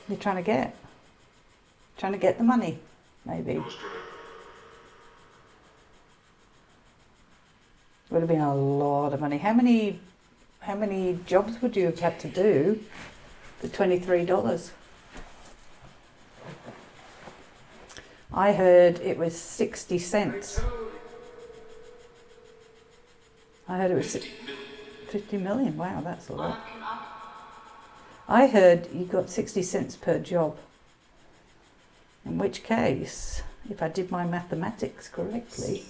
You're trying to get? Trying to get the money, maybe. Would have been a lot of money. How many jobs would you have had to do for $23? I heard it was 60 cents. I heard it was 50 million. Wow, that's a lot. I heard you got 60 cents per job. In which case, if I did my mathematics correctly,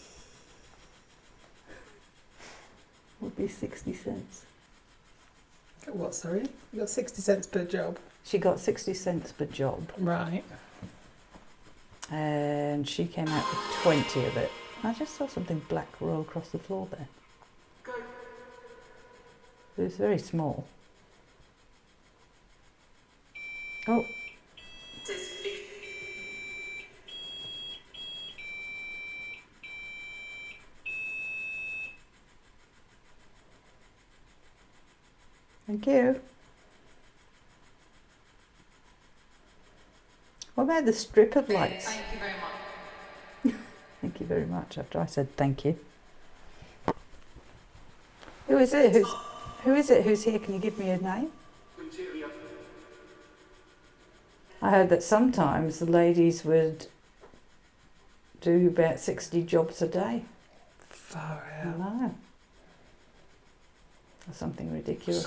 would be 60 cents. What, sorry? You got 60 cents per job. She got 60 cents per job. Right. And she came out with 20 of it. I just saw something black roll across the floor there. It was very small. Oh. Thank you. What about the strip of lights? Thank you very much. Thank you very much. After I said thank you. Who is it? Who is it who's here? Can you give me a name? I heard that sometimes the ladies would do about 60 jobs a day. Far I out. know. Or something ridiculous.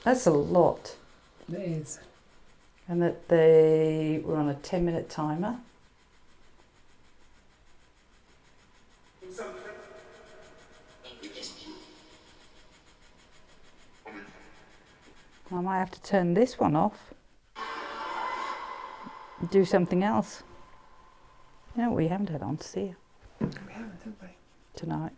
That's a lot. It is. And that they were on a 10-minute timer. I might have to turn this one off. Do something else. You know what we haven't had on? See We haven't, have we? tonight.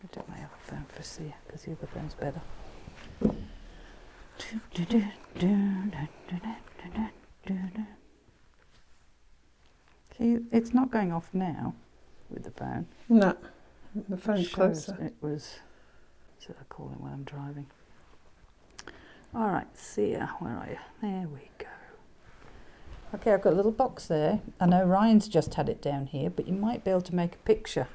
I took my other phone for Sia because the other phone's better. See, it's not going off now with the phone. No. The It phone's shows closer. It was. So I call him when I'm driving. All right, Sia, where are you? There we go. Okay, I've got a little box there. I know Ryan's just had it down here, but you might be able to make a picture.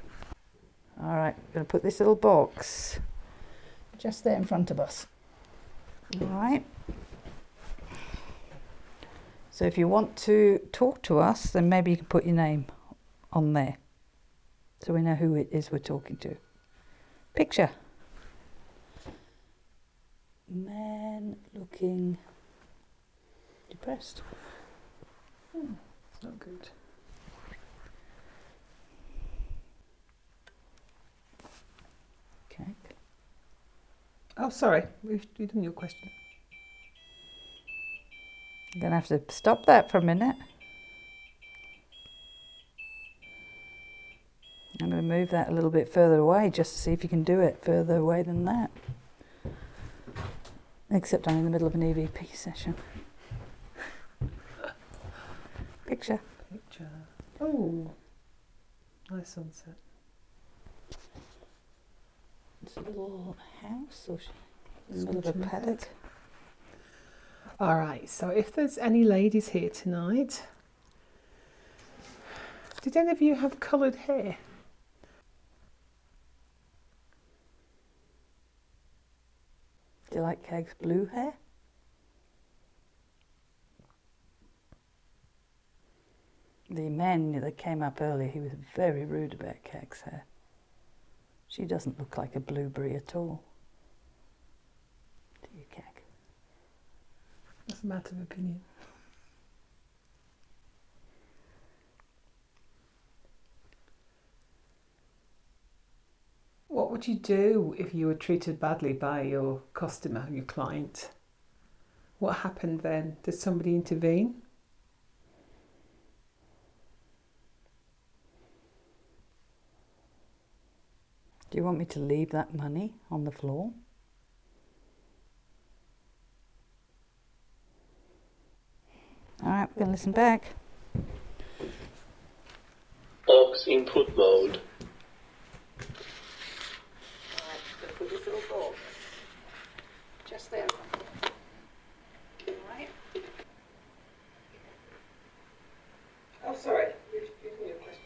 All right, I'm going to put this little box just there in front of us. All right. So if you want to talk to us, then maybe you can put your name on there so we know who it is we're talking to. Picture. Man looking depressed. It's not good. Okay. Oh, sorry. We've done your question. I'm going to have to stop that for a minute. I'm going to move that a little bit further away just to see if you can do it further away than that. Except I'm in the middle of an EVP session. Picture. Picture. Oh, nice sunset. It's a little house or in the middle of a paddock. All right, so if there's any ladies here tonight, did any of you have coloured hair? Do you like Keg's blue hair? The man that came up earlier, he was very rude about Keg's hair. She doesn't look like a blueberry at all. Do you, Keg? That's a matter of opinion. What would you do if you were treated badly by your customer, your client? What happened then? Did somebody intervene? Do you want me to leave that money on the floor? All right, we're going to listen back. aux input mode. Alright, just put this little ball just there. Alright. Oh, sorry. Excuse me, your question.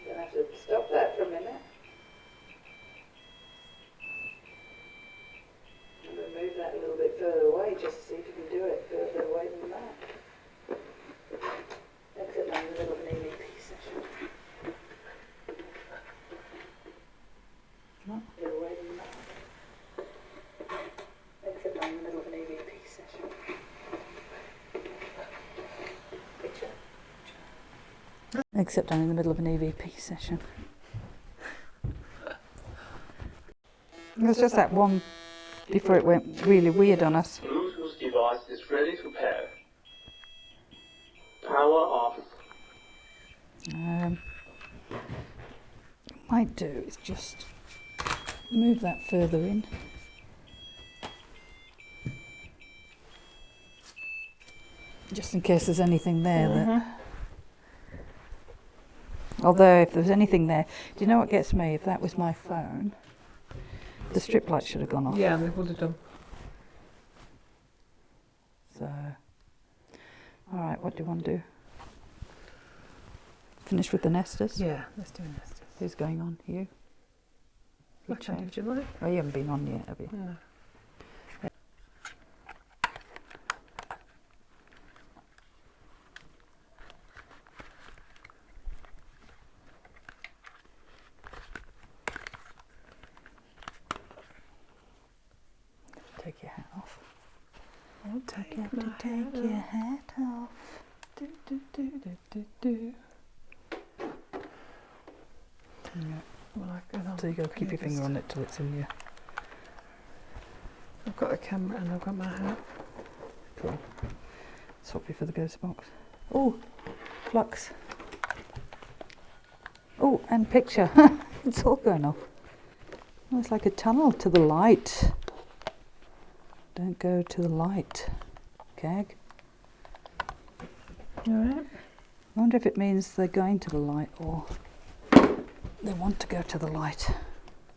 You're going to have to stop that for a minute. Except I'm in the middle of an EVP session. It was just that one before it went really weird on us. Bluetooth device is ready to pair. Power off. Might do is just move that further in. Just in case there's anything there that... Although if there's anything there... Do you know what gets me? If that was my phone, the strip light should have gone off. Yeah, they would have done. So... Alright, what do you want to do? Finish with the nesters? Yeah, let's do nesters. Who's going on? You? Which one did you like? Oh, you haven't been on yet, have you? No. Take your hat off. I'll take Got my to take your hat off. Do, do, do, do, do, do. Yeah. Well, I can, So you got to keep your finger on it till it's in you. I've got the camera and I've got my hat. Cool. Swap you for the ghost box. Oh, flux. Oh, and picture. It's all going off. Oh, it's like a tunnel to the light. Don't go to the light, Gag. You alright? I wonder if it means they're going to the light or they want to go to the light.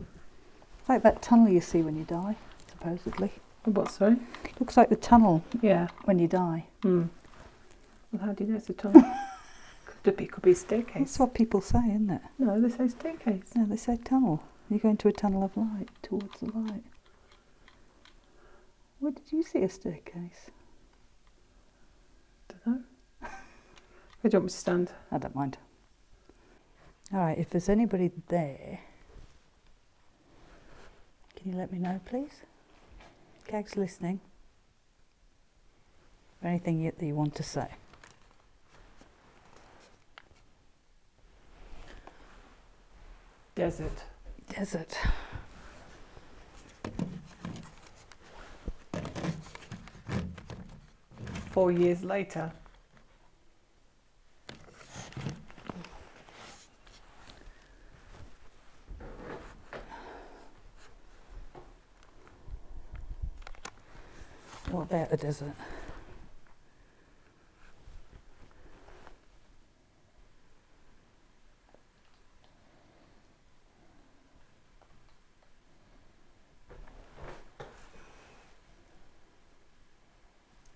It's like that tunnel you see when you die, supposedly. What, sorry? Looks like the tunnel Yeah. when you die. Well, how do you know it's a tunnel? could be a staircase. That's what people say, isn't it? No, they say staircase. No, they say tunnel. You go into a tunnel of light, towards the light. Where did you see a staircase? Don't know. Where do you want me to stand? I don't mind. Alright, if there's anybody there, can you let me know, please? Gag's listening. Anything that you want to say? Desert. Desert. Four years later. What about a desert?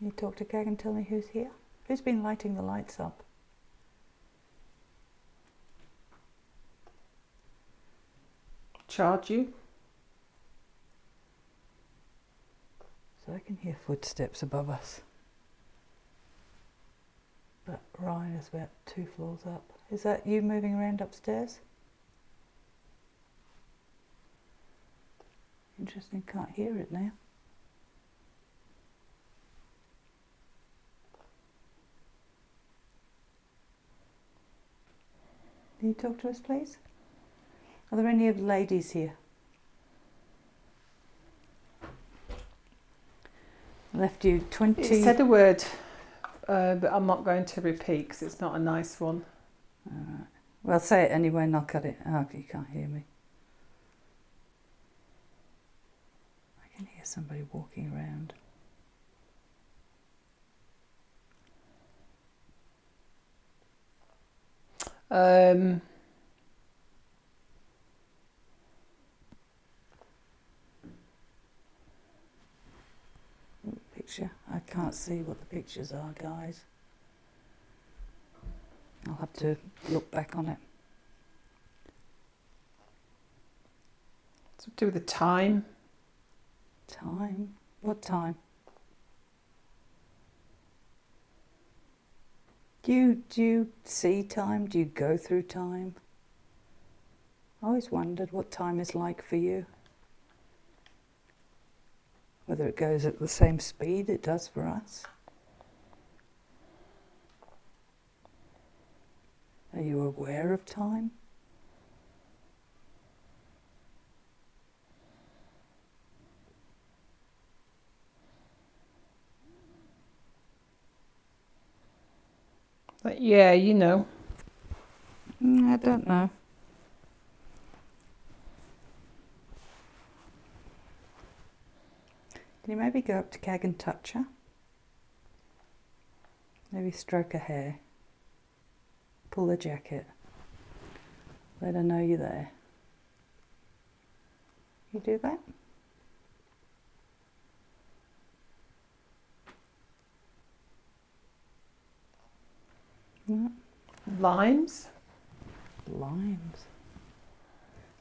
You talk to Gag and tell me who's here? Who's been lighting the lights up? Charge you? So I can hear footsteps above us. But Ryan is about 2 floors up. Is that you moving around upstairs? Interesting, can't hear it now. Can you talk to us, please? Are there any of the ladies here? Left you 20... It said a word, but I'm not going to repeat because it's not a nice one. Alright. Well, say it anyway and I'll cut it. Oh, you can't hear me. I can hear somebody walking around. Picture. I can't see what the pictures are, guys. I'll have to look back on it. It's to do with the time. Time? What time? Do you see time? Do you go through time? I always wondered what time is like for you. Whether it goes at the same speed it does for us. Are you aware of time? But yeah, you know. I don't know. Can you maybe go up to Kag and touch her? Maybe stroke her hair. Pull the jacket. Let her know you're there. You do that? No. Limes? Limes.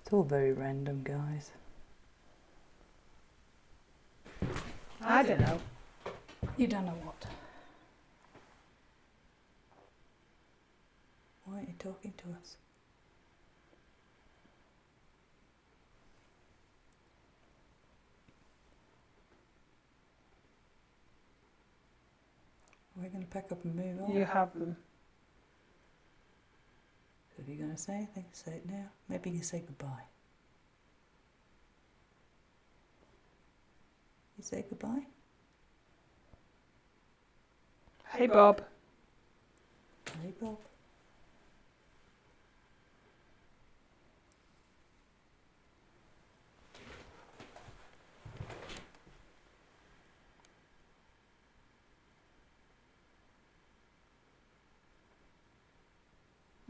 It's all very random, guys. I don't know. You don't know what? Why aren't you talking to us? We're going to pack up and move on. You have them. So if you're going to say anything, say it now. Maybe you can say goodbye. You say goodbye? Hey, Bob. Hey, Bob.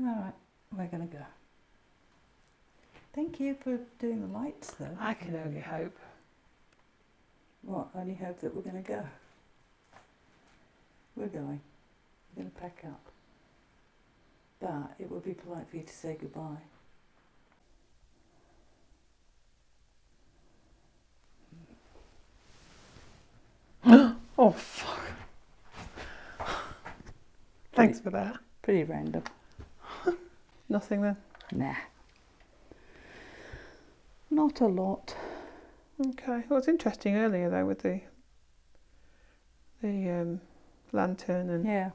All right, we're going to go. Thank you for doing the lights, though. I can only hope. What? Only hope that we're going to go. We're going. We're going to pack up. But it would be polite for you to say goodbye. Oh, fuck. Thanks for that. Pretty random. Nothing then? Nah. Not a lot. Okay. Well, it's interesting earlier, though, with the lantern and... Yeah.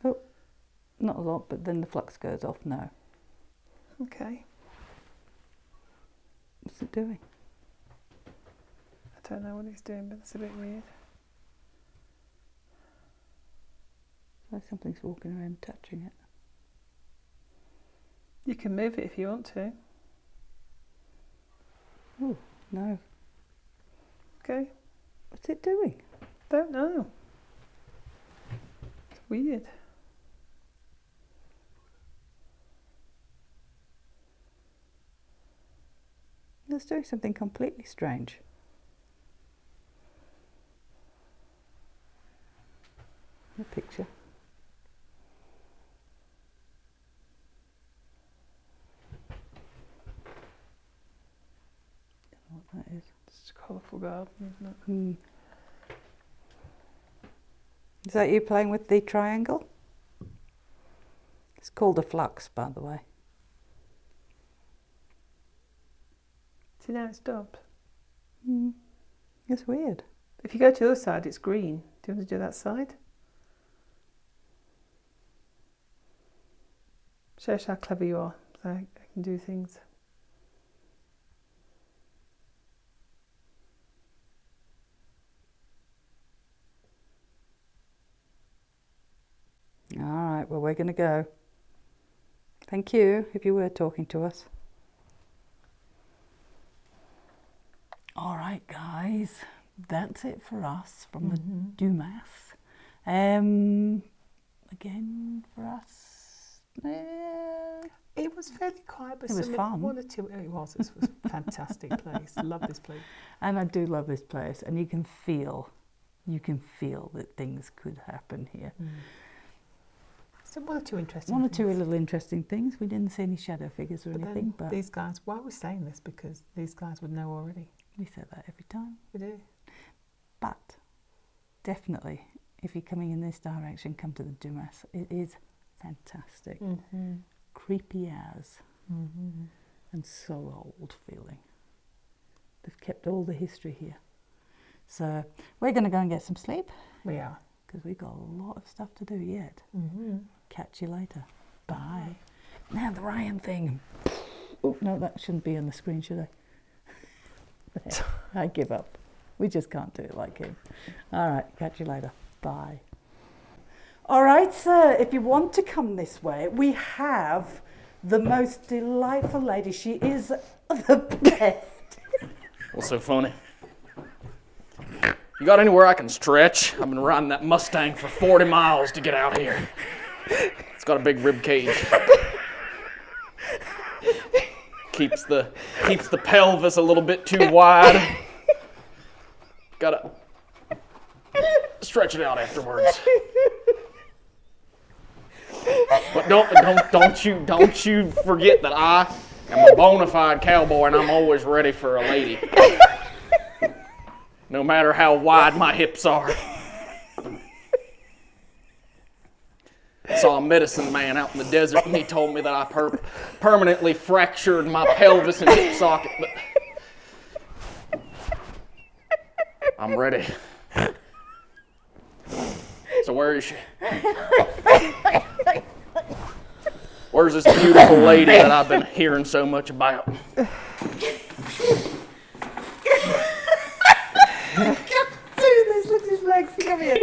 Oh, not a lot, but then the flux goes off now. Okay. What's it doing? I don't know what he's doing, but it's a bit weird. Like something's walking around touching it. You can move it if you want to. Oh, no. Okay. What's it doing? Don't know. It's weird. It's doing something completely strange. The picture. Don't know what that is. It's a colourful garden, isn't it? Hmm. Is that you playing with the triangle? It's called a flux, by the way. See, now it stopped. Hmm. It's weird. If you go to the other side, it's green. Do you want to do that side? Shows how clever you are. So I can do things. All right, well, we're going to go. Thank you, if you were talking to us. All right, guys, that's it for us from the Dumas. Again, for us, It was fairly quiet, but It was fun. One or two. It was a fantastic place. Love this place. and I do love this place, and you can feel that things could happen here. So one or two interesting. One or things. two little interesting things. We didn't see any shadow figures or anything, but these guys. Why are we saying this? Because these guys would know already. we say that every time. We do. But definitely, if you're coming in this direction, come to the Dumas. It is fantastic. Creepy as and so old feeling. They've kept all the history here. So we're going to go and get some sleep. We are. because we've got a lot of stuff to do yet. Catch you later. Bye. Now the Ryan thing. Oh, no, that shouldn't be on the screen, should I? There, I give up. We just can't do it like him. All right, catch you later. Bye. All right, sir, if you want to come this way, we have the most delightful lady. She is the best. What's so funny? You got anywhere I can stretch? I've been riding that Mustang for 40 miles to get out here. It's got a big rib cage. Keeps the pelvis a little bit too wide. Gotta stretch it out afterwards. But don't you forget that I am a bona fide cowboy and I'm always ready for a lady. No matter how wide my hips are. I saw a medicine man out in the desert and he told me that I permanently fractured my pelvis and hip socket, but I'm ready. So where is she? Where's this beautiful lady that I've been hearing so much about? Do this with his legs. Come here.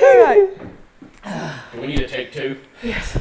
All right. Do we need to take two? Yes.